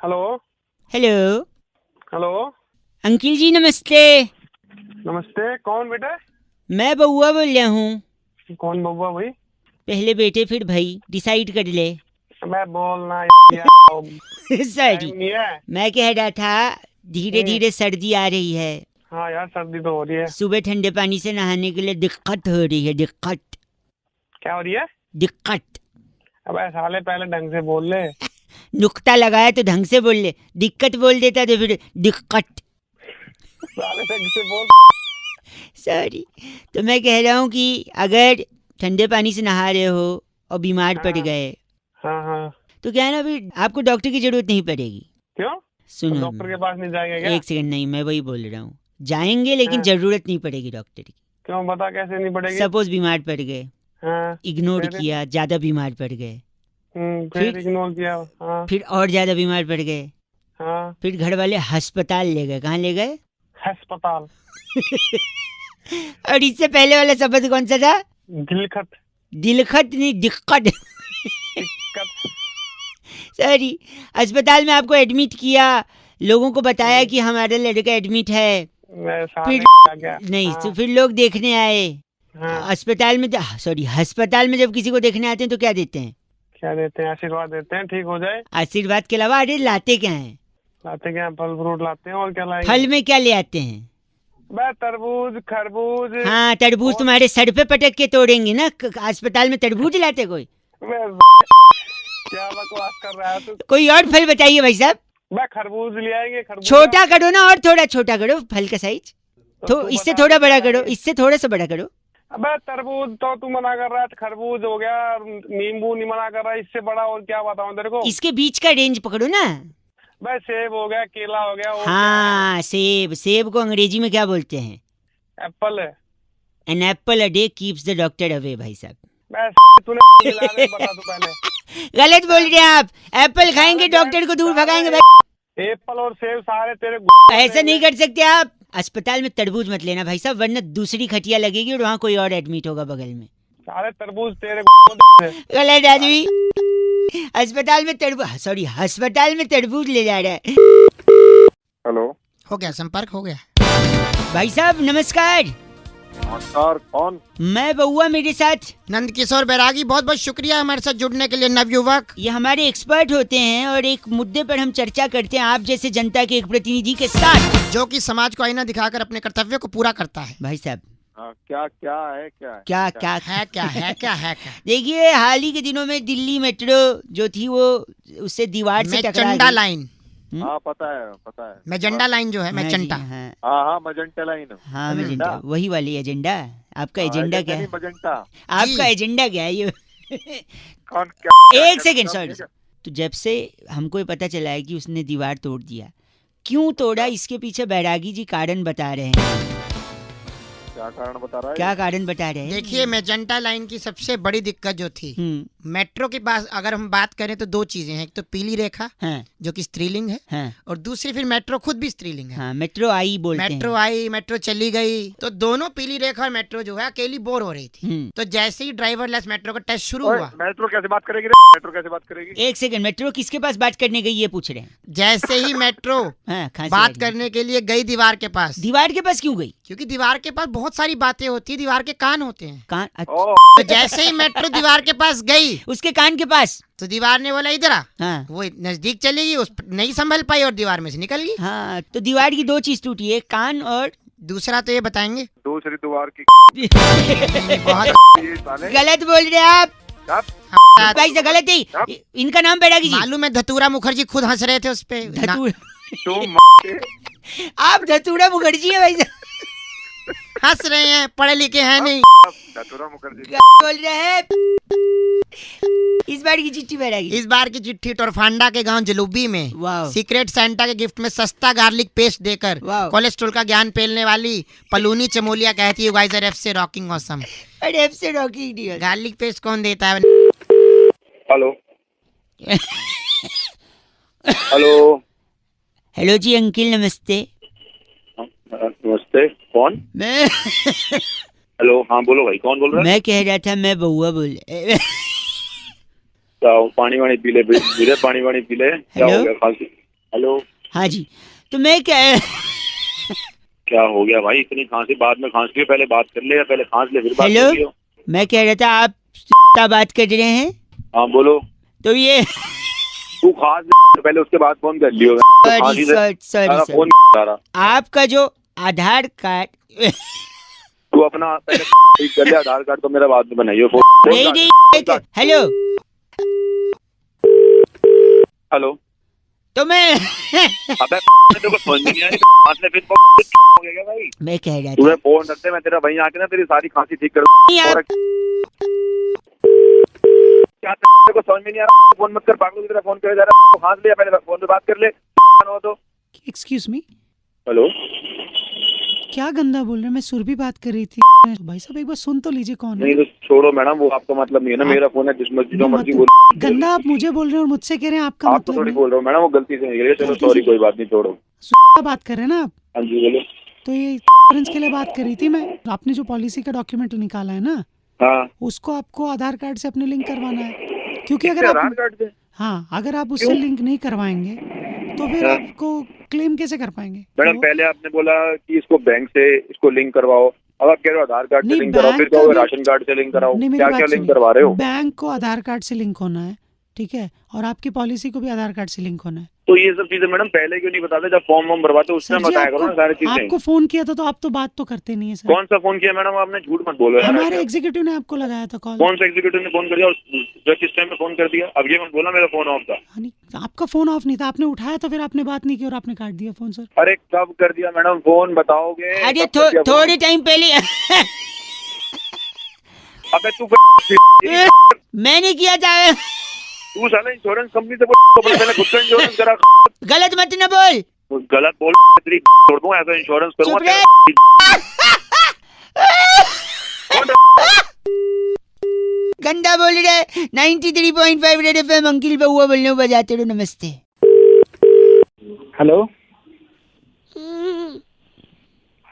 Hello. Hello hello. Uncle जी, नमस्ते। नमस्ते, कौन बेटा? मैं बउआ बोल रहा हूँ। कौन बउआ भाई? पहले बेटे फिर भाई, डिसाइड कर ले। मैं बोलना सॉरी, टाइम नहीं है। मैं कह रहा था धीरे हम्म। धीरे सर्दी आ रही है। हाँ यार, सर्दी तो हो रही है। सुबह ठंडे पानी से नहाने के लिए दिक्कत हो रही है। दिक्कत क्या हो रही है? दिक्कत। अबे साले, पहले ढंग से बोल ले। नुक्ता लगाया तो ढंग से बोल ले, दिक्कत बोल देता तो फिर दिक्कत। साले ढंग से बोल। सॉरी। तो मैं कह रहा हूँ कि अगर ठंडे पानी से नहा रहे हो और बीमार पड़ हाँ गए हाँ हाँ। तो क्या है ना, अभी आपको डॉक्टर की जरूरत नहीं पड़ेगी। क्यों? सुनो, डॉक्टर के पास नहीं जाएंगे क्या? एक सेकंड, नहीं मैं वही बोल रहा हूँ, जाएंगे लेकिन हाँ। जरूरत नहीं पड़ेगी डॉक्टर की। क्यों, बता कैसे नहीं पड़ेगी? सपोज बीमार पड़ गए, हाँ। इग्नोर फिर? किया, ज्यादा बीमार पड़ गए, फिर इग्नोर किया। हाँ फिर और ज्यादा बीमार पड़ गए, हाँ। फिर घर वाले अस्पताल ले गए। कहाँ ले गए? अस्पताल। और इससे पहले वाला शब्द कौन सा था? दिलखत। दिलखत नहीं, दिक्कत। दिक्कत। सॉरी। अस्पताल में आपको एडमिट किया, लोगों को बताया कि हमारा लड़का एडमिट है। मैं साले फिर आ गया। नहीं हाँ तो फिर लोग देखने आए हाँ। अस्पताल में। सॉरी, अस्पताल में जब किसी को देखने आते हैं तो क्या देते हैं? क्या देते हैं? आशीर्वाद देते हैं, ठीक हो जाए। आशीर्वाद के अलावा अरे लाते क्या हैं? लाते क्या? फल फ्रूट लाते हैं, और क्या लाएंगे? फल में क्या ले आते हैं? बे तरबूज, खरबूज। हाँ, तरबूज और तुम्हारे सर पे पटक के तोड़ेंगे ना। अस्पताल में तरबूज लाते कोई? बे क्या बकवास कर रहा है तू? कोई और फल बताइए भाई साहब। बे खरबूज ले आएंगे, खरबूज। छोटा करो ना, और थोड़ा छोटा करो फल का साइज। तू इससे बता थोड़ा दे क्या बड़ा करो, लाएंगे? इससे थोड़ा सा बड़ा करो। अबे तरबूज तो तू मना कर रहा है, खरबूज हो गया। नींबू नहीं मना कर रहा है, इससे बड़ा और क्या बताऊं तेरे को? इसके बीच का रेंज पकड़ो ना। बे सेब हो गया, केला हो गया, और क्या हाँ, सेब। सेब को अंग्रेजी में क्या बोलते हैं? है? एप्पल है। An apple a day keeps the doctor away. भाई साहब, बे तूने मिला दे, बता तू पहले। गलत बोल रहे हैं आप। एप्पल खाएंगे सारे डॉक्टर को दूर सारे भगाएंगे भाई। एप्पल और सेब सारे तेरे ऐसा नहीं कर सकते आप। अस्पताल में तरबूज मत लेना भाई साहब, वरना दूसरी खटिया लगेगी और वहाँ कोई और एडमिट होगा बगल में। सारे तरबूज तेरे गलत आदमी। अस्पताल में तरबूज, सॉरी, अस्पताल में तरबूज ले जा रहा है। हेलो। हो गया, संपर्क हो गया। भाई साहब नमस्कार। नमस्कार, कौन? मैं बउआ, मेरे साथ नंद किशोर बैरागी, बहुत बहुत शुक्रिया हमारे साथ जुड़ने के लिए नवयुवक। ये हमारे एक्सपर्ट होते हैं और एक मुद्दे पर हम चर्चा करते हैं आप जैसे जनता के एक प्रतिनिधि के साथ, जो कि समाज को आईना दिखाकर अपने कर्तव्य को पूरा करता है। भाई साहब। क्या क्या है? क्या क्या क्या है क्या है क्या है क्या? देखिए, हाल ही के दिनों में दिल्ली मेट्रो जो थी वो उससे दीवार से टकरा मैजेंटा गई। लाइन, हाँ, पता है। मैजेंटा लाइन जो है, हाँ जी, मैजेंटा। हाँ हाँ, मजेंटा लाइन। हाँ, मैजेंटा, वही वाली एजेंडा। आपका एजेंडा क्या है? मजेंटा। आपका एजेंडा क्या है ये? कौन? क्या? एक सेकेंड, सॉरी। तो जब से हमको ये पता चला है कि उसने दीवार तोड़ दिया, क्यों तोड़ा, इसके पीछे बैरागी जी कारण बता रहे हैं। क्या कारण बता रहा है? क्या कारण बता रहे हैं? देखिए, मैजेंटा लाइन की सबसे बड़ी दिक्कत जो थी, मेट्रो के पास अगर हम बात करें तो दो चीजें हैं। एक तो पीली रेखा, हाँ, जो कि स्त्रीलिंग है, हाँ, और दूसरी फिर मेट्रो खुद भी स्त्रीलिंग है। हाँ, मेट्रो आई बोलते हैं। मेट्रो आई, मेट्रो चली गई, तो दोनों पीली रेखा और मेट्रो जो है अकेली बोर हो रही थी। तो जैसे ही ड्राइवरलेस मेट्रो का टेस्ट शुरू हुआ, मेट्रो कैसे बात करेगी? मेट्रो कैसे बात करेगी? एक सेकंड, मेट्रो किसके पास बात करने गई ये पूछ रहे हैं? जैसे ही मेट्रो हाँ, खांसी आ बात गई। करने के लिए गई दीवार के पास, दीवार के पास क्यों गई? क्योंकि दीवार के पास बहुत सारी बातें होती है, दीवार के कान होते हैं। कान? तो जैसे ही मेट्रो दीवार के पास गई, उसके कान के पास? तो दीवार ने बोला इधर आ। हाँ, वो नजदीक चली गई, उस नहीं संभल पाई और दीवार में से निकल गई। हाँ, तो दीवार की दो चीज टूटी, एक कान और दूसरा तो ये बताएंगे। दूसरी दीवार की बहुत गलत बोल रहे हैं आप भाई साहब, गलत ही। इनका नाम बैरागी जी। मालूम है, धतूरा मुखर्जी खुद हंस रहे थे उस पे। आप धतूरा मुखर्जी है भाई साहब? हंस रहे हैं, पढ़े लिखे हैं नहीं। धतूरा मुखर्जी क्या बोल रहे हैं? इस बार की चिट्ठी बैरागी। इस बार की चिट्ठी टोरफांडा के गांव जलूबी में वाह। सीक्रेट सेंटा के गिफ्ट में सस्ता गार्लिक पेस्ट देकर वाह। कोलेस्ट्रॉल का ज्ञान पेलने वाली पलूनी चमोलिया कहती है, गाइस आर एफ से रॉकिंग ऑसम। अरे एफ से रॉकिंग नहीं होता। गार्लिक पेस्ट कौन देता है? हेलो। हेलो। हेलो जी अंकिल, नमस्ते। नमस्ते, कौन? मैं हेलो, हाँ बोलो भाई, कौन बोल रहा है? मैं कह रहा था, मैं बउआ बोल क्या पानी वानी पी ले, पानी वानी पी ले, क्या हो हेलो? गया? खांसी हेलो। हाँ जी, तो मैं क्या क्या हो गया भाई, इतनी खांसी? बाद में खांस लियो, पहले बात कर ले, या पहले खांस ले फिर बात हेलो? कर लियो। मैं कह रहा था आप का बात कर रहे हैं, हाँ बोलो। तो ये तू खांस ले, पहले उसके बाद फोन कर लियो। तो सॉरी खांसी से सॉरी सारा सॉरी फोन आ रहा। आपका जो आधार कार्ड तू अपना पहले ठीक कर ले, आधार कार्ड तो मेरा बाद में बनाइयो। फोन नहीं काट। नहीं, हेलो, हेलो। तो मैं अबे तेरे को समझ में नहीं आ रही? खांस ले फिर हो गया क्या भाई? मैं कह रहा तूने था फोन रख दे, मैं तेरा भाई आके ना तेरी सारी खांसी ठीक कर नहीं, दूं। आप और क्या तेरे को समझ में नहीं आ रहा? फोन मत कर, पागलों की तरह फोन करे जा रहा है। खांस ले, पहले फोन पे बात कर ले। हो तो एक्सक्यूज मी, हेलो। क्या गंदा बोल रहे हैं? मैं सुरभि बात कर रही थी। भाई साहब एक बार सुन तो लीजिए कौन है। नहीं तो छोड़ो मैडम, वो आपका मतलब नहीं है ना। आप- मेरा फोन है, जिस मर्जी जो नहीं, मर्जी मतलब बोलो। गंदा आप मुझे बोल रहे हैं और मुझसे कह रहे हैं आपका आप तो मतलब थोड़ी नहीं। बोल रहे हो मैडम, वो गलती से निकल गया। चलो गलती सॉरी, से- कोई बात नहीं, छोड़ो। बात कर रहे हैं ना आप? हाँ जी बोलो। तो ये इंश्योरेंस के लिए बात कर रही थी मैं। आपने जो पॉलिसी का डॉक्यूमेंट निकाला है ना, हाँ, उसको आपको आधार कार्ड से अपने लिंक करवाना है, क्योंकि इससे अगर आधार आप कार्ड से? हाँ अगर आप उससे क्यों? लिंक नहीं करवाएंगे तो फिर हाँ। आपको क्लेम कैसे कर पाएंगे? मैडम तो- पहले आपने बोला कि इसको बैंक से इसको लिंक करवाओ, अब आप कह रहे हो आधार कार्ड से नहीं, लिंक कराओ, फिर बैंक कहोगे का भी- राशन कार्ड से लिंक कराओ। नहीं, मेरी क्या बात क्या लिंक सुनिए। करवा रहे हो? बैंक को आधार कार्ड से लिंक होना है, ठीक है, और आपकी पॉलिसी को भी आधार कार्ड से लिंक होना है। तो ये सब चीजें मैडम पहले क्यों नहीं बताते? जब फॉर्म वॉर्म भरवाते उसमें सर जी, बताया करो ना सारी चीजें। आपको फोन किया था तो आप तो बात तो करते नहीं है सर। कौन सा फोन किया मैडम आपने? झूठ मत बोलो यार। हमारे ऐसे। एग्जीक्यूटिव ने आपको लगाया था कॉल। कौन सा एग्जीक्यूटिव ने फोन कर दिया और जो किस टाइम पे फोन कर दिया? अब ये मत बोला मेरा फोन ऑफ था। नहीं, आपका फोन ऑफ नहीं था, आपने उठाया तो फिर आपने बात नहीं की और आपने काट दिया फोन सर। अरे कब कर दिया मैडम फोन, बताओगे? अरे कब कर दिया फोन? थोड़े टाइम पहले अबे तू मैंने किया था। तू साला इंश्योरेंस कंपनी से बोल, अपना पहले खुद का इंश्योरेंस करा। गलत मत न बोल। गलत बोल, तेरी छोड़ दूंगा, ऐसा इंश्योरेंस चुप करूंगा। रह। गंदा बोल रहे। 93.5 रेड एफएम, अंकिल बउआ बोलने को बजाते रहो। नमस्ते। हेलो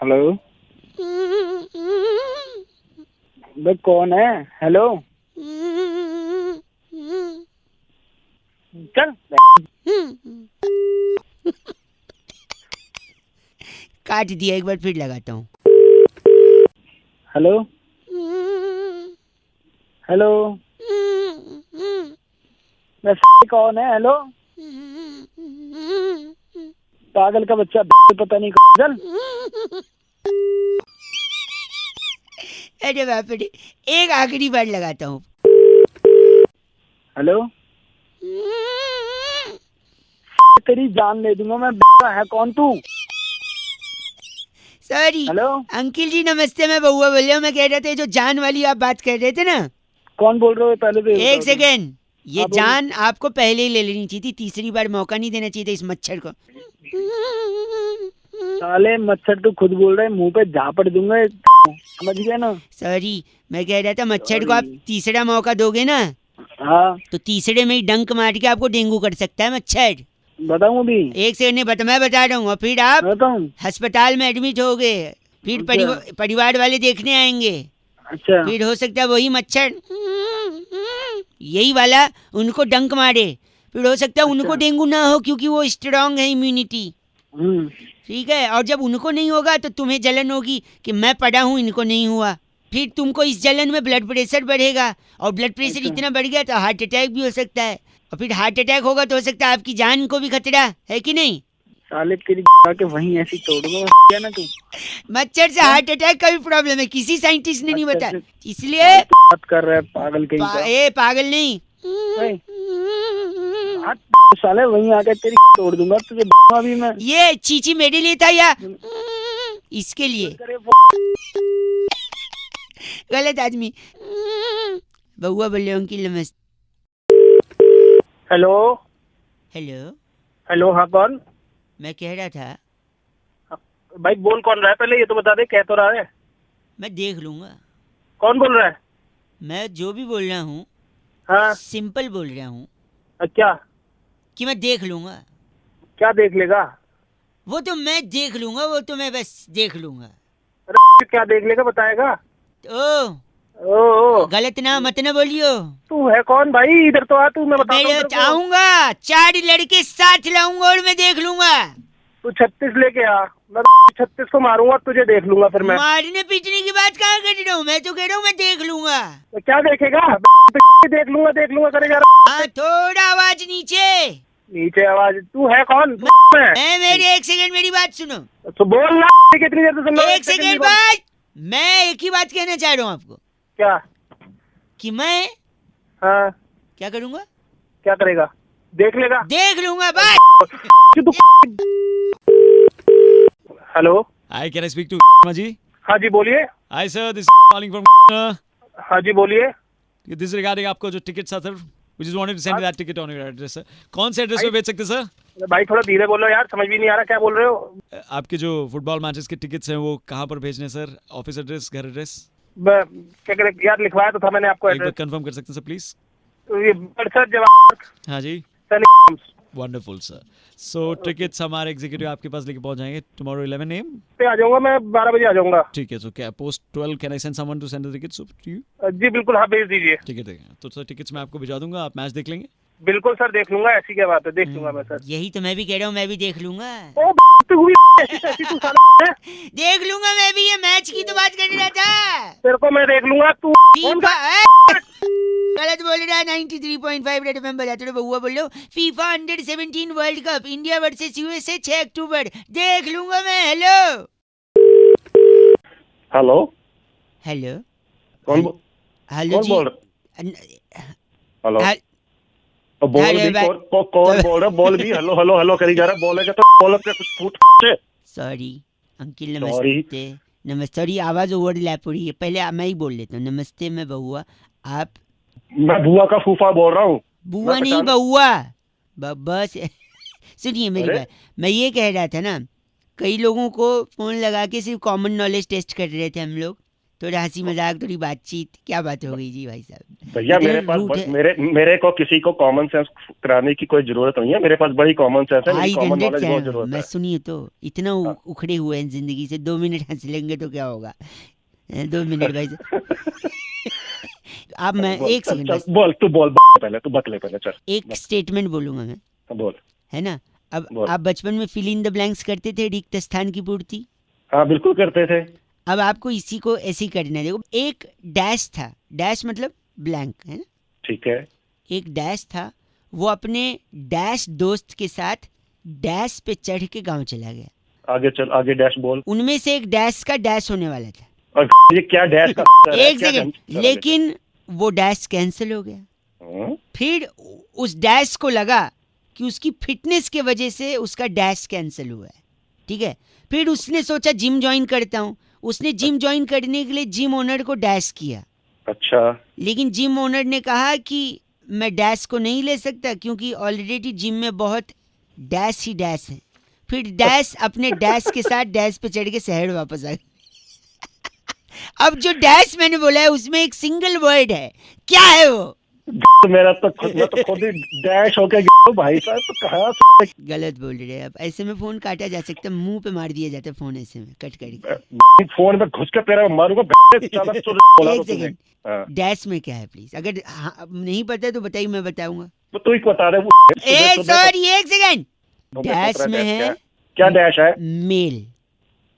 हेलो, बे कौन है? हेलो चल। काट दिया, एक बार फिर लगाता हूँ। हेलो हेलो, बे कौन है? हेलो, पागल का बच्चा, पता नहीं। चल। अरे बाप रे, एक आखिरी बार लगाता हूँ। हेलो, तेरी जान ले दूंगा मैं। है कौन तू? सॉरी हेलो, अंकिल जी, नमस्ते। मैं बउआ बोल रहा हूँ। मैं कह रहा था जो जान वाली आप बात कर रहे थे ना। कौन बोल रहे हो? पहले तो ये एक बताओ। सेकेंड, ये हाँ, बोलो। जान आपको पहले ही ले लेनी चाहिए थी। तीसरी बार मौका नहीं देना चाहिए था इस मच्छर को। साले मच्छर तो खुद बोल रहे, मुंह पे झापड़ दूंगा। समझ गया ना? सॉरी, मैं कह रहा था मच्छर को आप Sorry। तीसरा मौका दोगे ना, हाँ तो तीसरे में ही डंक मार के आपको डेंगू कर सकता है मच्छर। बताऊं अभी? एक सेकंड नहीं मैं बता रहा हूँ। और फिर आप बताऊं? अस्पताल में एडमिट हो गए, फिर अच्छा। परिवार वाले देखने आएंगे, अच्छा, फिर हो सकता है वही मच्छर यही वाला उनको डंक मारे, फिर हो सकता है उनको अच्छा। डेंगू ना हो क्योंकि वो स्ट्रांग है इम्यूनिटी। हम्म, ठीक है, और जब उनको नहीं होगा तो तुम्हें जलन होगी कि मैं पड़ा हूँ, इनको नहीं हुआ। फिर तुमको इस जलन में ब्लड प्रेशर बढ़ेगा, और ब्लड प्रेशर अच्छा। इतना बढ़ गया तो हार्ट अटैक भी हो सकता है, और फिर हार्ट अटैक होगा तो हो सकता है आपकी जान को भी खतरा है कि नहीं। साले तेरी के वहीं ऐसी तोड़ दूंगा। क्या ना तू? मच्छर से हार्ट अटैक का भी प्रॉब्लम है, किसी साइंटिस्ट ने नहीं मच्छर बताया, से- इसलिए बात कर रहा है पागल कहीं का। पागल नहीं। ओए, हाथ साले वहीं आके तेरी तोड़ दूंगा तुझे। अभी मैं ये चीची मेरे लिए था या इसके लिए? करे गलत आदमी। बउआ बोल रहे अंकिल नमस्ते। हेलो हेलो, हेलो, हाँ कौन? मैं कह रहा था भाई बोल कौन रहा है? पहले ये तो बता दे, कह तो रहा है। मैं देख लूंगा। कौन बोल रहा है? मैं जो भी बोल रहा हूँ हाँ सिंपल बोल रहा हूँ क्या? कि मैं देख लूंगा। क्या देख लेगा? वो तो मैं देख लूंगा, वो तो मैं बस देख लूंगा। अरे क्या देख लेगा? बताएगा? ओ ओ गलत नाम मत न बोलियो। तू है कौन भाई? इधर तो आ तू, मैं बताता हूँ मैं तेरे को। आऊंगा, 4 लड़के साथ लाऊंगा और मैं देख लूंगा। तू 36 लेके आ, मैं 36 को मारूंगा, तुझे देख लूंगा फिर मैं। मारने पीटने की बात कहाँ कर रहा हूँ, मैं तो कह रहा हूँ मैं देख लूंगा। तो क्या देखेगा? देख लूंगा करेगा। हाँ, थोड़ा आवाज नीचे। नीचे आवाज? तू है कौन? मेरी 1 सेकंड मेरी बात सुनो। तो बोल ना, कितनी देर से सुन रहा हूँ? 1 सेकंड बाद मैं एक ही बात कहना चाह रहा हूँ आपको क्या? कि मैं हाँ क्या करूंगा? क्या करेगा? देख लेगा? देख लूंगा bye. Hello, Hi, can I speak to Sharma ji? हाँ जी बोलिए। Hi sir, this is calling from हाँ जी बोलिए। this is regarding आपको जो टिकट था sir, we just wanted to send that ticket on your address sir. कौन से address पे भेज सकते सर? भाई थोड़ा धीरे बोलो यार, समझ भी नहीं आ रहा क्या बोल रहे हो। आपके जो फुटबॉल मैचेस के टिकट्स हैं वो कहाँ पर भेजने सर? ऑफिस एड्रेस, घर एड्रेस? क्या करे यार, लिखवाया तो था मैंने आपको एक बार एड्रेस। कंफर्म कर सकते हैं सर प्लीज? ये बरसत जवाहर हाँ जी, सलीम वंडरफुल सर। सो टिकट्स हमारे एग्जीक्यूटिव आपके पास लेके पहुंच जाएंगे टुमारो 11 AM। पे आ जाऊंगा मैं, 12 बजे आ जाऊंगा। ठीक है, सो क्या post 12 can I send someone to send the tickets to you? जी बिल्कुल, हाँ भेज दीजिए। ठीक है तो सर टिकट्स मैं आपको भिजवा दूंगा, आप मैच देख लेंगे? बिल्कुल सर, देख लूंगा, ऐसी क्या बात है, देख लूंगा मैं सर। यही तो मैं भी कह रहा हूँ, मैं भी देख लूंगा। ओ तू हुई ऐसी तू साला है। देख लूंगा मैं भी, ये मैच की तो बात कर रहा था। तेरे को मैं देख लूंगा। तू फीफा गलत बोल रहा है। 93.5 रेड एफएम बजाते रहो, बहुआ बोल लो। फीफा अंडर-17 world cup India versus USA 6 अक्टूबर देख लूंगा मैं। हेलो हेलो हेलो कौन हेलो जी। बोल रहा? हेलो हेल- बोल अरे भी भाई- कौन बोल रहा? बोल भी हेलो हेलो हेलो करी जा रहा, बोलेगा तो बोल के कुछ फूट से। Sorry uncle, Sorry. नमस्ते। नमस्ते, सॉरी आवाज ओवरलैप हो रही है। पहले मैं ही बोल लेता हूँ। नमस्ते, मैं बहुआ, आप? मैं बुआ का फूफा बोल रहा हूँ। बुआ मैं नहीं, पहचान- बहुआ। बस सुनिए मेरी अरे? बात। मैं ये कह रहा था ना, कई लोगों को फोन लगा के सिर्फ कॉमन नॉलेज टेस्ट कर रहे थे हम लोग। थोड़ा हंसी मजाक, थोड़ी बातचीत। क्या बात हो गई जी भाई साहब? भैया इतने मेरे पास रूट है। मेरे को किसी को कॉमन सेंस कराने की कोई जरूरत नहीं है। मेरे पास बड़ी कॉमन सेंस है, मेरी आई कॉमन नॉलेज बहुत अंडरस्टैंड। जरूरत मैं है। सुनिए तो इतना हाँ। उखड़े हुए हैं जिंदगी से, 2 मिनट हंस लेंगे तो क्या होगा? 2 मिनट भाई अब मैं बोल, 1 चल, सेकंड चल, बस बोल तू बोल पहले, तू बतले पहले चल। एक स्टेटमेंट बोलूंगा मैं, बोल। है ना? अब बोल। आप बचपन में फिल इन द ब्लैंक्स करते थे, रिक्त स्थान की पूर्ति। हाँ बिल्कुल करते थे। अब आपको इसी को ऐसे ही करना है। देखो, एक डैश था, डैश मतलब ब्लैंक, है ना? ठीक है। एक डैश था, वो अपने डैश दोस्त के साथ डैश पे चढ़ के गांव चला गया। आगे चल, आगे डैश बोल। उनमें से एक डैश का डैश होने वाला था। और ये क्या डैश का? एक सेकंड, लेकिन वो डैश कैंसिल हो गया। फिर उस डैश को लगा कि उसकी फिटनेस के वजह से उसका डैश कैंसिल हुआ है, ठीक है? फिर उसने सोचा जिम ज्वाइन करता हूँ। उसने जिम ज्वाइन करने के लिए जिम ओनर को डैश किया। अच्छा। लेकिन जिम ओनर ने कहा कि मैं डैश को नहीं ले सकता क्योंकि ऑलरेडी जिम में बहुत डैश ही डैश है। फिर डैश अपने डैश के साथ डैश पे चढ़ के शहर वापस आ गया। अब जो डैश मैंने बोला है उसमें एक सिंगल वर्ड है, क्या है वो? मेरा तो खुद ही डैश हो गया भाई साहब। तो कहाँ से गलत बोल रहे हैं आप। ऐसे में फोन काटा जा सकता है, मुंह पे मार दिया जाता है फोन, ऐसे में कट करके। फोन में घुस के तेरा मारूंगा। एक सेकंड, डैश में क्या है प्लीज? अगर नहीं पता है तो बताइए, मैं बताऊंगा। तो तू ही बता दे। सॉरी, एक सेकंड। डैश में है, क्या डैश है? मेल।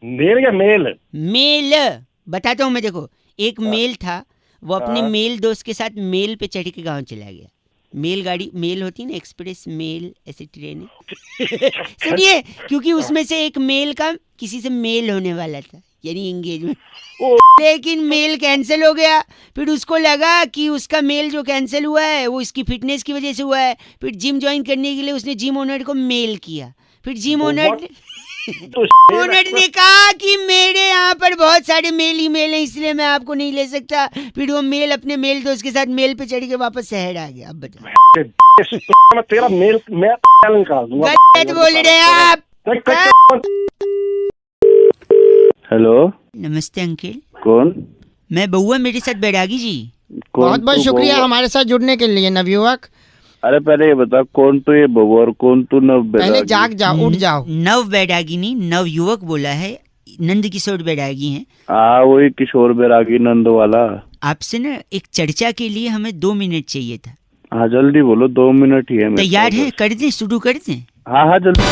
मेल या मेल? मेल बताता हूँ मैं। देखो, एक मेल था, वो अपने मेल दोस्त के साथ मेल पे चढ़ के गांव चला गया। मेल गाड़ी, मेल होती है ना, एक्सप्रेस मेल, ऐसी ट्रेन सुनिए, क्योंकि उसमें से एक मेल का किसी से मेल होने वाला था, यानी एंगेजमेंट। लेकिन मेल कैंसिल हो गया। फिर उसको लगा कि उसका मेल जो कैंसिल हुआ है वो इसकी फिटनेस की वजह से हुआ है। फिर जिम ज्वाइन करने के लिए उसने जिम ओनर को मेल किया। फिर जिम ओनर ने कहा कि मेरे यहाँ पर बहुत सारे मेल ही मेल हैं, इसलिए मैं आपको नहीं ले सकता। फिर वो मेल अपने मेल दोस्त के साथ मेल पे चढ़ के वापस शहर आ गया। अब बताओ, तेरा मेल मैं निकाल दूंगा। गलत बोल रहे हैं आप। हेलो, नमस्ते अंकिल। कौन? मैं बहुआ, मेरे साथ बैरागी जी। बहुत बहुत शुक्रिया हमारे साथ जुड़ने के लिए नवयुवक। अरे पहले ये बता, कौन तो ये बबू और कौन तू नव? पहले जाग जाओ, उठ जाओ। नव बैरागी नहीं, नव युवक बोला है। नंद किशोर बैरागी हैं। हाँ वही किशोर बैरागी नंद वाला। आपसे ना एक चर्चा के लिए हमें 2 मिनट चाहिए था। हाँ जल्दी बोलो, 2 मिनट ही है मेरे तैयार पास। है? कर दें, शुरू कर दें? हाँ हाँ जल्दी।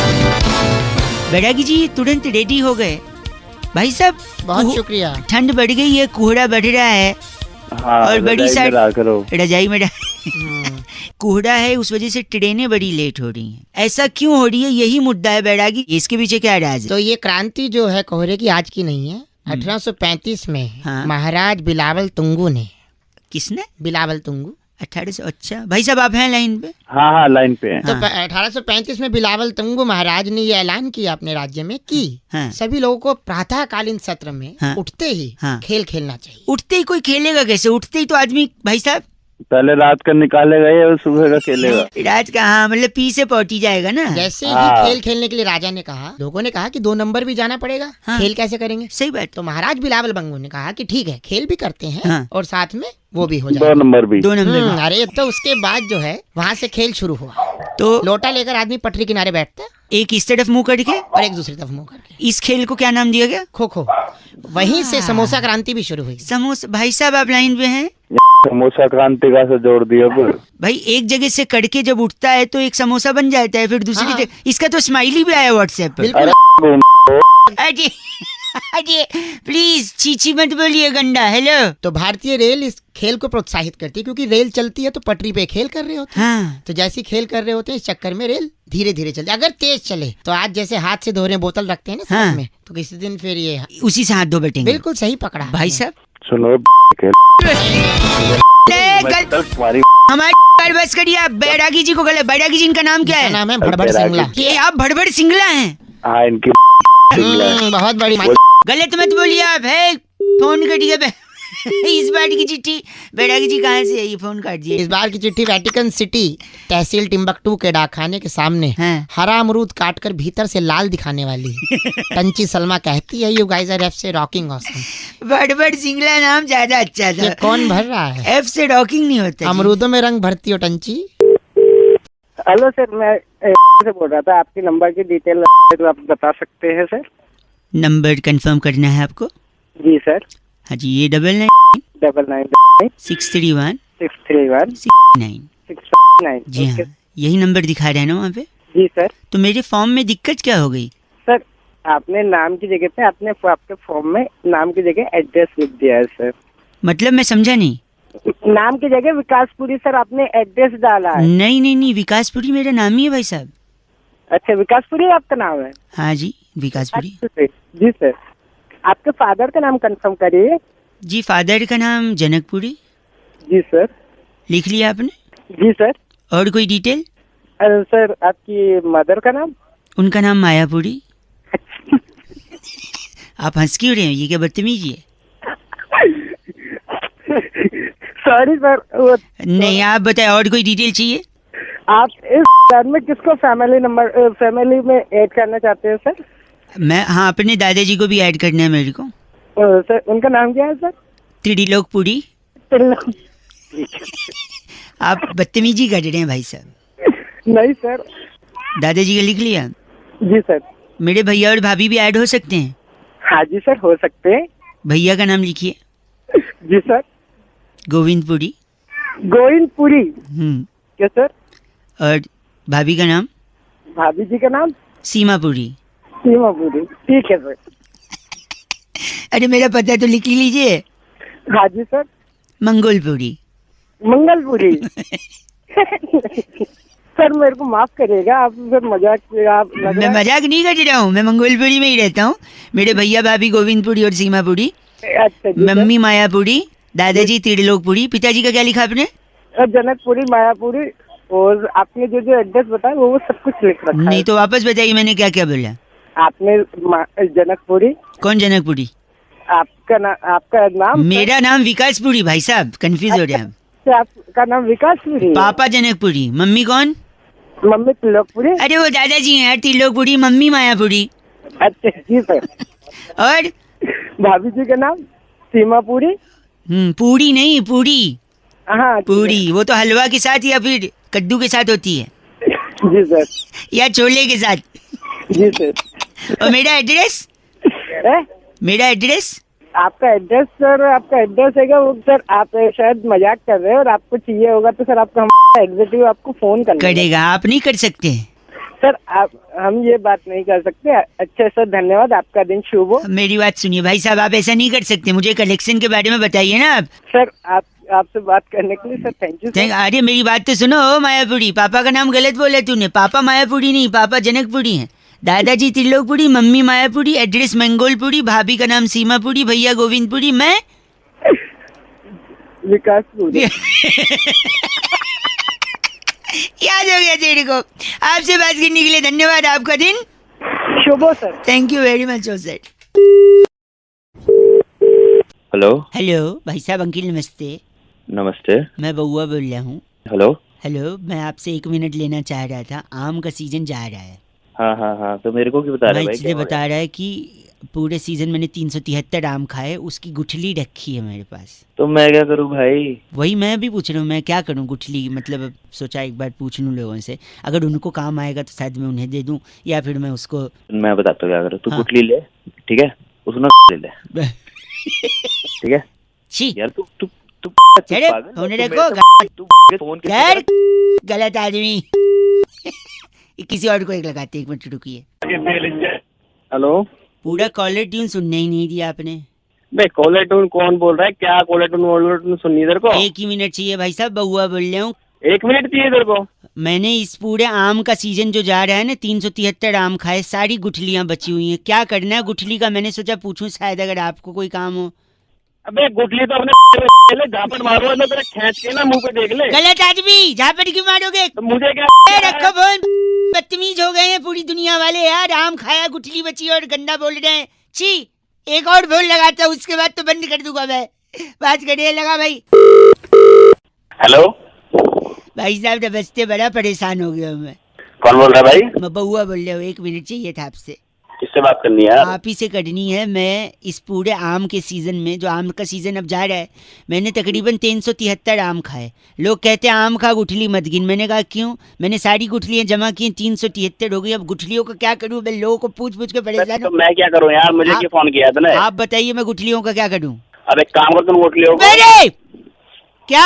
बैरागी जी तुरंत रेडी हो गए। भाई साहब बहुत शुक्रिया। ठंड बढ़ गई है, कोहरा बढ़ रहा है हाँ और बड़ी रजाई में साइड रहा करो। रजाई में कोहरा है, उस वजह से ट्रेनें बड़ी लेट हो रही हैं। ऐसा क्यों हो रही है, यही मुद्दा है बैरागी, इसके पीछे क्या राज है? तो ये क्रांति जो है कोहरे की आज की नहीं है, 1835 में हाँ। महाराज बिलावल तुंगू ने। किसने? बिलावल तुंगू 1800। अच्छा भाई साहब आप हैं लाइन पे? हाँ हाँ लाइन पे है। तो 1835 में बिलावल तुंगू महाराज ने ये ऐलान किया अपने राज्य में कि हाँ। सभी लोगों को प्रातःकालीन सत्र में हाँ। उठते ही हाँ। खेल खेलना चाहिए। उठते ही कोई खेलेगा कैसे? उठते ही तो आदमी भाई साहब पहले रात का निकालेगा या सुबह का खेलेगा? रात का, हाँ मतलब पी से पहुंची जाएगा ना। जैसे ही हाँ। खेल खेलने के लिए राजा ने कहा, लोगों ने कहा कि 2 नंबर भी जाना पड़ेगा, हाँ। खेल कैसे करेंगे? सही बात। तो महाराज बिलावल बंगू ने कहा कि ठीक है खेल भी करते हैं हाँ। और साथ में वो भी हो 2 जाएगा। नंबर भी। 2 नंबर में। अरे तो उसके बाद जो है वहाँ से खेल शुरू हुआ। तो लोटा लेकर आदमी पटरी किनारे बैठता एक इस तरफ मुंह करके और एक दूसरी तरफ मुंह करके। इस खेल को क्या नाम दिया गया? खो खो। वहीं से समोसा क्रांति भी शुरू हुई। समोसा। भाई साहब आप लाइन पे हैं? समोसा क्रांति का से जोड़ दिया अब। भाई एक जगह से कड़के जब उठता है तो एक समोसा बन जाता है, फिर दूसरी हाँ। जगह इसका तो स्माइली भी आया व्हाट्सएप पर। बिल्कुल। अरे अरे प्लीज चीची मत बोलिए गंडा। हेलो। तो भारतीय रेल इस खेल को प्रोत्साहित करती है क्योंकि रेल चलती है तो पटरी पे खेल कर रहे होते हैं। हाँ तो जैसे ही खेल कर रहे होते हैं इस चक्कर में रेल धीरे धीरे चलती है। अगर तेज चले तो आज जैसे हाथ से धो रहे बोतल रखते हैं ना साथ हाँ। में, तो किसी दिन फिर ये उसी से हाथ धो बैठेंगे। बिल्कुल सही पकड़ा भाई साहब सुनो तुम्हारी हमारी बस करिए आप। बैरागी जी को गलत। बैरागी जी इनका नाम क्या इसका है? नाम है भड़बड़ सिंगला। ये आप भड़बड़ सिंगला हैं? हाँ इनकी बहुत बड़ी गलत मत बोलिए आप। है फोन कटिए। इस बार की चिट्ठी बैरागी जी कहाँ से है? ये फोन काट दिए। इस बार की चिट्ठी वेटिकन सिटी तहसील टिम्बकटू के डाकखाने के सामने हाँ। हरा अमरूद काटकर भीतर से लाल दिखाने वाली टंची सलमा कहती है यू गाइस आर एफ से रॉकिंग ऑसम। भड़बड़ सिंगला नाम ज्यादा अच्छा ये था। कौन भर रहा है? एफ से रॉकिंग नहीं होता। अमरूदों में रंग भरती हो टंची। हेलो सर, मैं से बोल रहा था। आपकी नंबर की डिटेल तो आप बता सकते हैं सर? नंबर कंफर्म करना है आपको? जी सर। हाँ जी, ये 99 631 631 69। 669। जी हाँ, यही नंबर दिखा रहा है ना वहाँ पे? जी सर। तो मेरे फॉर्म में दिक्कत क्या हो गई? सर आपने नाम की जगह पे आपके फॉर्म में नाम की जगह एड्रेस लिख दिया है सर। मतलब मैं समझा नहीं। नाम की जगह विकासपुरी सर आपने एड्रेस डाला है। नहीं नहीं नहीं, विकासपुरी मेरा नाम ही है भाई साहब। अच्छा विकासपुरी आपका नाम है? हाँ जी विकासपुरी। अच्छा, जी सर। आपके फादर का नाम कंफर्म करिए। जी फादर का नाम जनकपुरी। जी सर। लिख लिया आपने? जी सर। और कोई डिटेल? सर आपकी मदर का नाम? उनका नाम मायापुरी। आप हंस क्यों रहे हैं? ये क्या बदतमीजी है? Sorry sir. वो नहीं आप बताए, और कोई डिटेल चाहिए? आप इस प्लान में किसको फैमिली में ऐड करना चाहते हैं सर? मैं हाँ, अपने दादाजी को भी ऐड करना है मेरे को। सर उनका नाम क्या है सर? त्रिलोकपुरी। आप बदतमीजी कर रहे हैं भाई साहब। नहीं सर। दादाजी का लिख लिया? जी सर। मेरे भैया और भाभी भी ऐड हो सकते हैं? हाँ जी सर हो सकते हैं। भैया का नाम लिखिए। जी सर। गोविंदपुरी। गोविंदपुरी। क्या सर? और भाभी का नाम? भाभी जी का नाम? सीमापुरी। सीमापुरी। ठीक है सर। अरे मेरा पता तो लिख ही लीजिए। हाँ जी सर। मंगोलपुरी। मंगलपुरी। सर मेरे को माफ करिएगा, आप सर मजाक मैं मजाक नहीं कर रहा हूँ, मैं मंगोलपुरी में ही रहता हूँ। मेरे भैया भाभी गोविंदपुरी और सीमापुरी। अच्छा जी। मम्मी मायापुरी, दादाजी त्रिलोकपुरी। पिताजी का क्या लिखा आपने? जनकपुरी, मायापुरी। और आपने जो एड्रेस बताया वो सब कुछ लिख रखा है। नहीं तो वापस बताइए मैंने क्या क्या बोला। आपने जनकपुरी। कौन जनकपुरी? आपका नाम? मेरा नाम विकासपुरी भाई साहब, कंफ्यूज हो रहे हैं। आपका नाम विकासपुरी? पापा जनकपुरी। मम्मी कौन? मम्मी त्रिलोकपुरी। अरे वो दादाजी हैं त्रिलोकपुरी, मम्मी मायापुरी। अच्छा जी सर। और भाभी जी का नाम? सीमापुरी। पूरी नहीं, पूरी। हाँ पूरी वो तो हलवा के साथ या फिर कद्दू के साथ होती है। जी सर। या छोले के साथ। जी सर। और मेरा एड्रेस? मेरा एड्रेस आपका एड्रेस सर, आपका एड्रेस है क्या वो सर? आप शायद मजाक कर रहे हो और आपको चाहिए होगा तो सर आपका एग्जीक्यूटिव आपको फोन करेगा, आप नहीं कर सकते सर। आप हम ये बात नहीं कर सकते। अच्छा सर, धन्यवाद, आपका दिन शुभ हो। मेरी बात सुनिए भाई साहब, आप ऐसा नहीं कर सकते, मुझे कलेक्शन के बारे में बताइए ना आप। सर आपसे बात करने के लिए सर थैंक यू। अरे मेरी बात तो सुनो मायापुरी, पापा का नाम गलत बोला तूने, पापा मायापुरी नहीं, पापा जनकपुरी हैं, दादाजी त्रिलोकपुरी, मम्मी मायापुरी, एड्रेस मंगोलपुरी, भाभी का नाम सीमापुरी, भैया गोविंदपुरी, मैं विकासपुरी। याद हो गया तेरे को। आपसे बात करने के लिए धन्यवाद, आपका दिन शुभ हो sir. Thank you very much sir. Hello hello भाई साहब, अंकिल नमस्ते। नमस्ते। मैं बउआ बोल रहा हूँ। हेलो हेलो, मैं आपसे 1 मिनट लेना चाह रहा था, आम का सीजन जा रहा है। हाँ हाँ हाँ, तो मेरे को क्यों बता रहे मैं भाई? इसलिए बता रहा है कि पूरे सीजन मैंने 373 आम खाए, उसकी गुठली रखी है मेरे पास। तो मैं क्या करूँ भाई? वही मैं भी पूछ रहा हूँ, मैं क्या करूँ गुठली, मतलब सोचा एक बार पूछ लूँ लोगों से, अगर उनको काम आएगा तो शायद मैं उन्हें दे दूँ या फिर मैं उसको। मैं बताता हूँ क्या करूँ। तू हाँ। गुठली ले, ठीक है, उसमें ले ले, ठीक है छी यार। तू तू तू चले पागल फोन है? रखो, तू फोन यार गलत आदमी। किसी और को एक लगाते, 1 मिनट रुकिए। हेलो पूरा कॉलर ट्यून सुनने ही नहीं दिया आपने। भाई, कॉलर टून कौन बोल रहा है? क्या कॉलर टून सुननी इधर को? 1 ही मिनट चाहिए भाई साहब, बउआ बोल रहा हूँ। 1 मिनट चाहिए इधर को? मैंने इस पूरे आम का सीजन जो जा रहा है ना, 373 आम खाए, सारी गुठलियां बची हुई हैं, क्या करना है गुठली का? मैंने सोचा पूछूं शायद अगर आपको कोई काम हो। अबे गुठली तो अपने झापट मारो ना, तेरा खींच के ना मुंह पे देख ले। गलत आदमी, झापट क्यों मारोगे? तो मुझे क्या ए, रखो फोन, बदतमीज हो गए हैं पूरी दुनिया वाले यार। आम खाया, गुठली बची और गंदा बोल रहे हैं, छी। एक और फोन लगाता हूँ, उसके बाद तो बंद कर दूंगा मैं। बात करिए, लगा भाई। हेलो भाई साहब नमस्ते, बड़ा परेशान हो गया हूँ मैं। कौन बोल रहा है भाई? मैं बउआ बोल रहा हूँ, 1 मिनट चाहिए था आपसे। किससे बात करनी है? आप ही से करनी है। मैं इस पूरे आम के सीजन में, जो आम का सीजन अब जा रहा है, मैंने तकरीबन 373 आम खाए। लोग कहते हैं आम खा गुठली मत गिन, मैंने कहा क्यों? मैंने सारी गुठलियां जमा की, 373 हो गई। अब गुठलियों का क्या करूं? मैं लोगों को पूछ पूछ के परेशान तो हूं। मैं क्या करूँ यार? मुझे क्यों फोन किया तूने? आप बताइए, मैं गुठलियों का क्या करूं? अब एक काम कर, तुम गुठलियों को। अरे क्या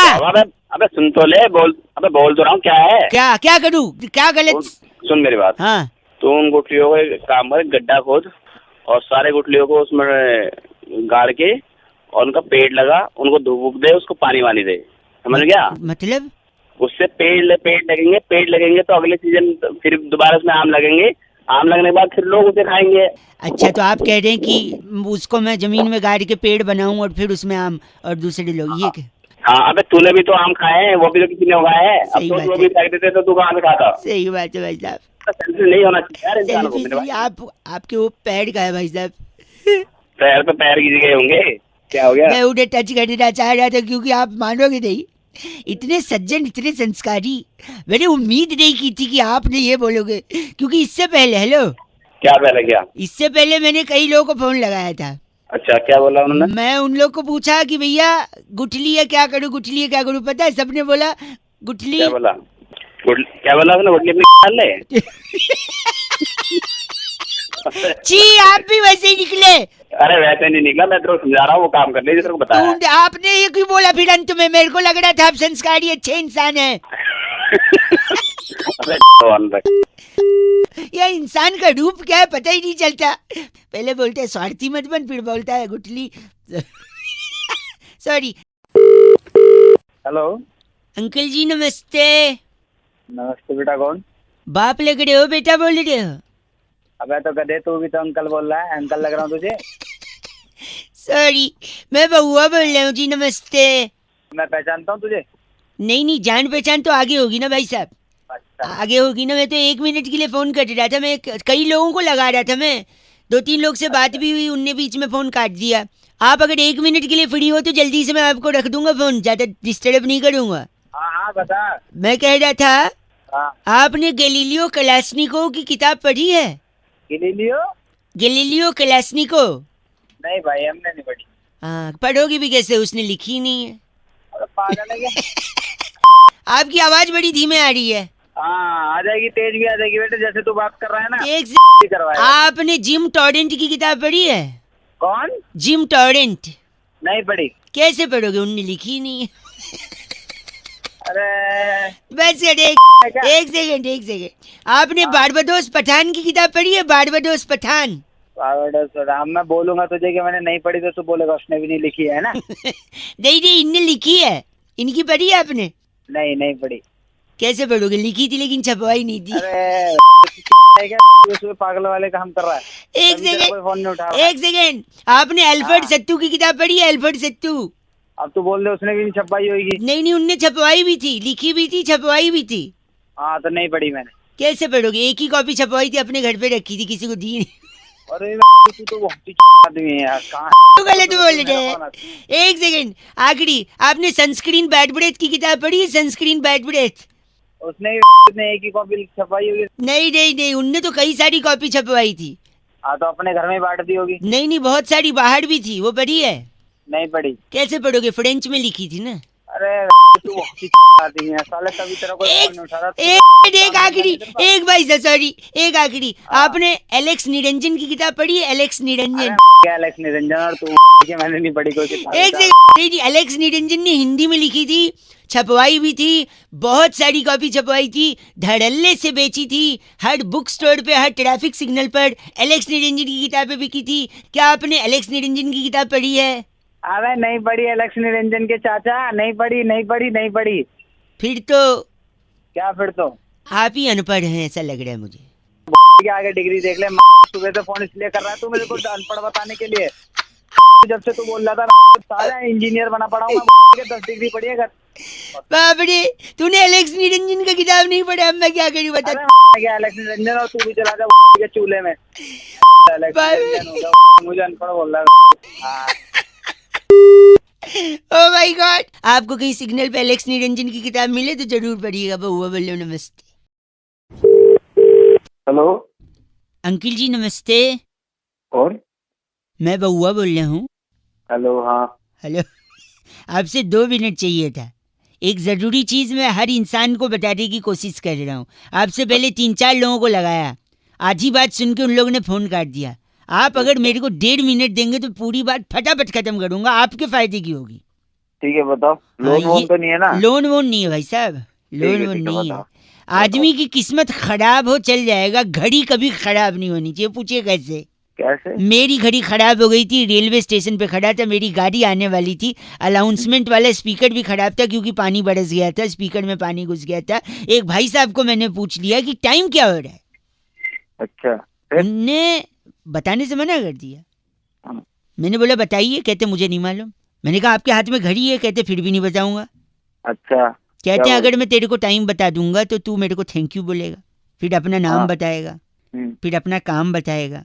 अबे सुन तो ले, बोल बोल तो रहा हूँ, क्या है? क्या क्या करूं? क्या गलत? सुन मेरी बात। हाँ, तुम गुठलियों को एक काम कर, गड्ढा खोद और सारे गुठलियों को उसमें गाड़ के और उनका पेड़ लगा, उनको धूप दे, उसको पानी वानी दे, समझ गया? मतलब उससे पेड़ लगेंगे तो अगले सीजन फिर दोबारा उसमें आम लगेंगे। आम लगने के बाद फिर लोग उसे खाएंगे। अच्छा, तो आप कह रहे हैं कि उसको मैं जमीन में गाड़ के पेड़ बनाऊं और फिर उसमें आम और दूसरे लोग ये हाँ, अबे तूने भी तो आम खाए हैं, वो भी तो किसी ने उगाए हैं। अब सही तो बात वो है। भी फेंक देते तो तू कहाँ से खाता? सही बात है भाई साहब। सेल्फी नहीं होना चाहिए यार इंसान को। सेल्फी मेरे भाई, आपके वो पैर का है भाई साहब। पैर पे पैर गिर गए होंगे, क्या हो गया? मैं उन्हें टच करना चाह रहा था क्योंकि आप मानोगे नहीं, इतने सज्जन, इतने संस्कारी, मैंने उम्मीद नहीं की थी कि आपने ये बोलोगे। क्योंकि इससे पहले, हेलो, क्या पहले क्या? इससे पहले मैंने कई लोगों को फोन लगाया था। अच्छा, क्या बोला उन्होंने? मैं उन लोग को पूछा कि भैया गुठली है क्या करूं, गुठली है क्या करूं, पता है सबने बोला गुठली। क्या बोला? क्या बोला उसने? गुठली अपनी डाल ले। छी, आप भी वैसे ही निकले। अरे वैसे नहीं निकला, मैं तेरे को समझा रहा हूँ, वो काम कर ले जिसको बताया। आपने ये क्यों बोला फिर अंत में? मेरे को लग रहा था आप संस्कारी अच्छे इंसान हैं। ये इंसान का रूप क्या है पता ही नहीं चलता। पहले बोलते है स्वार्थी मत बन, फिर बोलता है गुठली। सॉरी। हेलो अंकल जी नमस्ते। नमस्ते बेटा, कौन? बाप लग रहे हो, बेटा बोल रहे हो? अबे तो गधे, तू भी तो अंकल बोल रहा है, अंकल लग रहा हूँ तुझे। सॉरी, मैं बउआ बोल रहा हूँ जी, नमस्ते। मैं पहचानता हूँ तुझे? नहीं नहीं, जान पहचान तो आगे होगी ना भाई साहब। अच्छा, आगे होगी ना। मैं तो 1 मिनट के लिए फोन कर रहा था, मैं कई लोगों को लगा रहा था, मैं 2-3 लोग से बात भी हुई, उनने बीच में फोन काट दिया। आप अगर 1 मिनट के लिए फ्री हो तो जल्दी से मैं आपको रख दूंगा फोन, ज्यादा डिस्टर्ब नहीं करूंगा। हाँ हाँ बता। मैं कह रहा था, हाँ, आपने गैलीलियो कलाश्निकोव की किताब पढ़ी है? Galileo Kalashnikov? नहीं भाई, हमने नहीं पढ़ी। हाँ, पढ़ोगी भी कैसे, उसने लिखी नहीं है। अरे पागल है क्या? आपकी आवाज बड़ी धीमे आ रही है। हाँ, आ जाएगी, तेज भी आ जाएगी बेटे, जैसे तू बात कर रहा है ना। एक करवाया। आपने जिम टॉरेंट की किताब पढ़ी है? कौन? Gym torrent. नहीं पढ़ी। कैसे पढ़ोगे, उनने लिखी ही नहीं है। अरे बस कर, एक सेकंड। आपने बारबाडोस पठान की किताब पढ़ी है? बारबाडोस पठान। अब मैं बोलूंगा तुझे कि मैंने नहीं पढ़ी तो तू बोलेगा उसने भी नहीं लिखी है ना। नहीं, इनने लिखी है। इनकी पढ़ी है आपने? नहीं पढ़ी। कैसे पढ़ोगे, लिखी थी लेकिन छपवाई नहीं थी। अरे क्या पागल वाले काम कर रहा है। फोन नहीं उठा रहा। एक सेकंड, आपने अल्फ्रेड सत्तू की किताब पढ़ी है? अल्फ्रेड सत्तू। अब तू बोल दे उसने भी नहीं छपवाई होगी। नहीं, उनने छपवाई भी थी, लिखी भी थी, छपवाई भी थी। हाँ तो नहीं पढ़ी मैंने। कैसे पढ़ोगे, एक ही कॉपी छपवाई थी, अपने घर पे रखी थी, किसी को दी नहीं। अरे तू तो बहुत ही आदमी है यार, कहाँ तो गलत बोल रहे हैं। एक सेकंड, आखिरी, आपने सनस्क्रीन बैड ब्रेथ की किताब पढ़ी है? Sunscreen bad breath. उसने एक ही कॉपी छपवाई होगी। नहीं, उनने तो कई सारी कॉपी छपवाई थी। हाँ तो अपने घर में बांट दी होगी। नहीं, बहुत सारी बाहर भी थी, वो पढ़ी है? नहीं पढ़ी। कैसे पढ़ोगे, फ्रेंच में लिखी थी ना। अरे तू बहुत ही आदमी है साले, तभी तेरा कोई फोन नहीं उठा रहा। एक आखिरी, एक भाई सॉरी, एक आखिरी, आपने एलेक्स निरंजन की किताब पढ़ी है? एलेक्स निरंजन। क्या एलेक्स निरंजन और तू? मैंने नहीं पढ़ी कोई किताब। एक सेकंड, एलेक्स निरंजन ने हिंदी में लिखी थी, छपवाई भी थी, बहुत सारी कॉपी छपवाई थी, धड़ल्ले से बेची थी, हर बुक स्टोर पे, हर ट्रैफिक सिग्नल पर एलेक्स निरंजन की किताबें बिकी थी। क्या आपने एलेक्स निरंजन की किताब पढ़ी है? अरे नहीं पढ़ी एलेक्स निरंजन के चाचा, नहीं पढ़ी। फिर तो क्या फिर तो आप ही अनपढ़ हैं, ऐसा लग रहा है मुझे। के आगे डिग्री देख ले। सुबह से फोन इसलिए कर रहा है तू मेरे को अनपढ़ बताने के लिए। जब से तू बोल रहा था सारा इंजीनियर बना पड़ा हूँ, 10 डिग्री पढ़ी है घर। बाप रे, तूने एलेक्स निरंजन का किताब नहीं पढ़ा? अब मैं क्या करूँ बता। क्या एलेक्स निरंजन, और तू भी चला जा के चूल्हे में। मुझे अनपढ़ बोल रहा है। ओह माय गॉड, आपको कहीं सिग्नल पे एलेक्स निरंजन की किताब मिले तो जरूर पढ़िएगा। बहुआ बोलो नमस्ते। हेलो अंकिल जी नमस्ते। कौन? मैं बहुआ बोल रहा हूँ। हेलो। हाँ हेलो, आपसे 2 मिनट चाहिए था। एक जरूरी चीज मैं हर इंसान को बताने की कोशिश कर रहा हूँ। आपसे पहले 3-4 लोगों को लगाया, आधी बात सुन के उन लोगों ने फोन काट दिया। आप अगर मेरे को 1.5 मिनट देंगे तो पूरी बात फटाफट खत्म करूंगा, आपके फायदे की होगी। ठीक है बताओ। लोन वोन तो नहीं है ना? लोन वोन नहीं है भाई साहब, लोन वोन नहीं है। आदमी की किस्मत खराब हो चल जाएगा, घड़ी कभी खराब नहीं होनी चाहिए। पूछिए कैसे? मेरी घड़ी खराब हो गई थी, रेलवे स्टेशन पे खड़ा था, मेरी गाड़ी आने वाली थी, अनाउंसमेंट वाला स्पीकर भी खराब था क्योंकि पानी बरस गया था, स्पीकर में पानी घुस गया था। एक भाई साहब को मैंने पूछ लिया कि टाइम क्या हो रहा है। अच्छा, उनने बताने से मना कर दिया। मैंने बोला बताइए, कहते मुझे नहीं मालूम। मैंने कहा आपके हाथ में घड़ी है, कहते फिर भी नहीं बताऊंगा। अच्छा, कहते अगर मैं तेरे को टाइम बता दूंगा तो तू मेरे को थैंक यू बोलेगा, फिर अपना नाम बताएगा, फिर अपना काम बताएगा,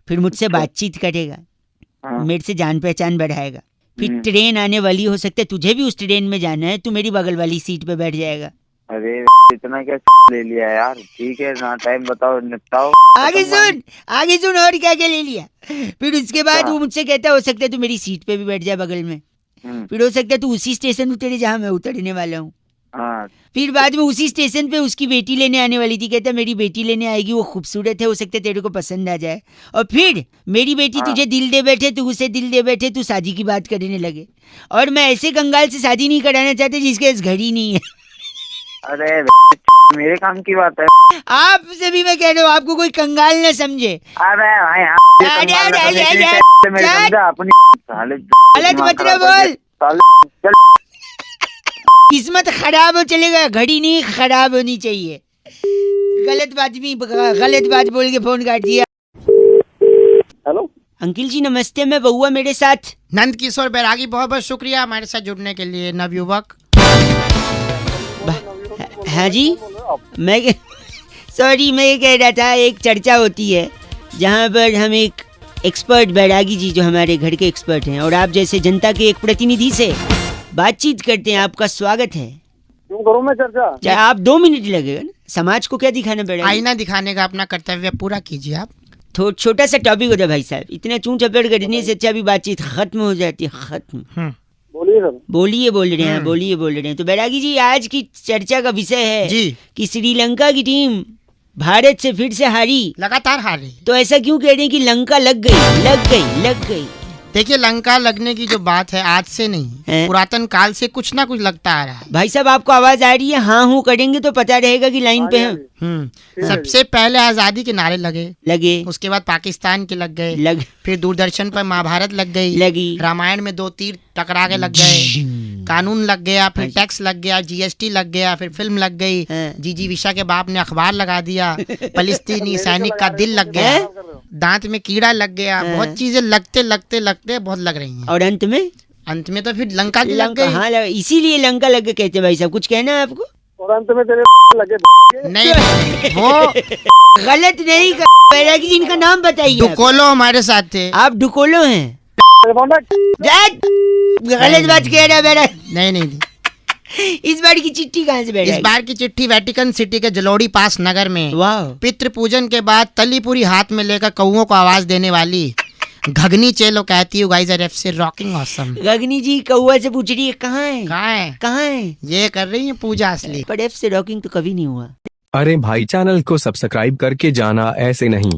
फिर मुझसे बातचीत करेगा, मेरे से जान पहचान बढ़ाएगा, फिर ट्रेन आने वाली, हो सकता है तुझे भी उस ट्रेन में जाना है, तू मेरी बगल वाली सीट पे बैठ जाएगा। अरे इतना क्या ले लिया यार। ठीक है ना, टाइम बताओ, निपटाओ। आगे सुन और क्या क्या ले लिया। फिर उसके बाद वो मुझसे कहता हो सकता है तू मेरी सीट पे भी बैठ जाए बगल में, फिर हो सकता है तू उसी स्टेशन उतरे जहाँ मैं उतरने वाला हूँ। फिर बाद में उसी स्टेशन पे उसकी बेटी लेने आने वाली थी, कहता मेरी बेटी लेने आएगी, वो खूबसूरत है, हो सकता है तेरे को पसंद आ जाए। और फिर मेरी बेटी तुझे दिल दे बैठे, तू उसे दिल दे बैठे, तू शादी की बात करने लगे। और मैं ऐसे कंगाल से शादी नहीं कराना चाहते जिसके पास घड़ी नहीं है। अरे मेरे काम की बात है। आपसे भी मैं कह रहा हूँ, आपको कोई कंगाल न समझे। अरे गलत मत बोल, किस्मत खराब हो चलेगा, घड़ी नहीं खराब होनी चाहिए। गलत बात बोल के फोन काट दिया। हेलो अंकिल जी नमस्ते, मैं बहुआ, मेरे साथ नंद किशोर बैरागी, बहुत बहुत शुक्रिया हमारे साथ जुड़ने के लिए नवयुवक। हाँ जी, मैं ये कह रहा था, एक चर्चा होती है जहाँ पर हम एक एक्सपर्ट बैरागी जी जो हमारे घर के एक्सपर्ट हैं और आप जैसे जनता के एक प्रतिनिधि से बातचीत करते हैं। आपका स्वागत है। क्यों करूं मैं चर्चा? चाहे आप 2 मिनट लगेगा ना, समाज को क्या दिखाना पड़ेगा? आईना दिखाने का अपना कर्तव्य पूरा कीजिए आप। छोटा सा टॉपिक होता है भाई साहब, इतना चूं चपेट करने से अच्छा भी बातचीत खत्म हो जाती है। खत्म। बोलिए सर। बोल रहे हैं। तो बैरागी जी, आज की चर्चा का विषय है जी कि श्रीलंका की टीम भारत से फिर से हारी, लगातार हार रही। तो ऐसा क्यों कह रहे हैं कि लंका लग गई? देखिए लंका लगने की जो बात है आज से नहीं, पुरातन काल से कुछ ना कुछ लगता आ रहा है। भाई साहब आपको आवाज आ रही है? हाँ हूँ करेंगे तो पता रहेगा कि लाइन पे हैं। सबसे पहले आजादी के नारे लगे, उसके बाद पाकिस्तान के लग गए, फिर दूरदर्शन पर महाभारत लगी, रामायण में 2 तीर टकरा के लग गए, कानून लग गया, फिर टैक्स लग गया, GST लग गया, फिर फिल्म लग गई, जीजी विशा के बाप ने अखबार लगा दिया, फलस्तीनी सैनिक का दिल लग गया, दांत में कीड़ा लग गया, बहुत चीजें लगते लगते लगते बहुत लग रही हैं। और अंत में तो फिर लंका की लग गई। हाँ इसीलिए लंका लग गए कहते। भाई साहब कुछ कहना है आपको? और अंत में तेरे लगे नहीं वो गलत नहीं पहले की जिनका नाम बताइए। डुकोलो हमारे साथ थे। आप डुकोलो हैं? गलत बात कह रहा है मेरा। नहीं इस बार की चिट्ठी कहाँ से बैठी? इस बार की चिट्ठी वेटिकन सिटी के जलोड़ी पास नगर में। वाह। पितृ पूजन के बाद तली पूरी हाथ में लेकर कौओं को आवाज देने वाली घगनी चेलो कहती हूँ गाइस आर से रॉकिंग ऑसम। घगनी जी कौआ से पूछ रही है कहाँ है? ये कर रही है पूजा असली। पर एफ से रॉकिंग तो कभी नहीं हुआ। अरे भाई चैनल को सब्सक्राइब करके जाना, ऐसे नहीं।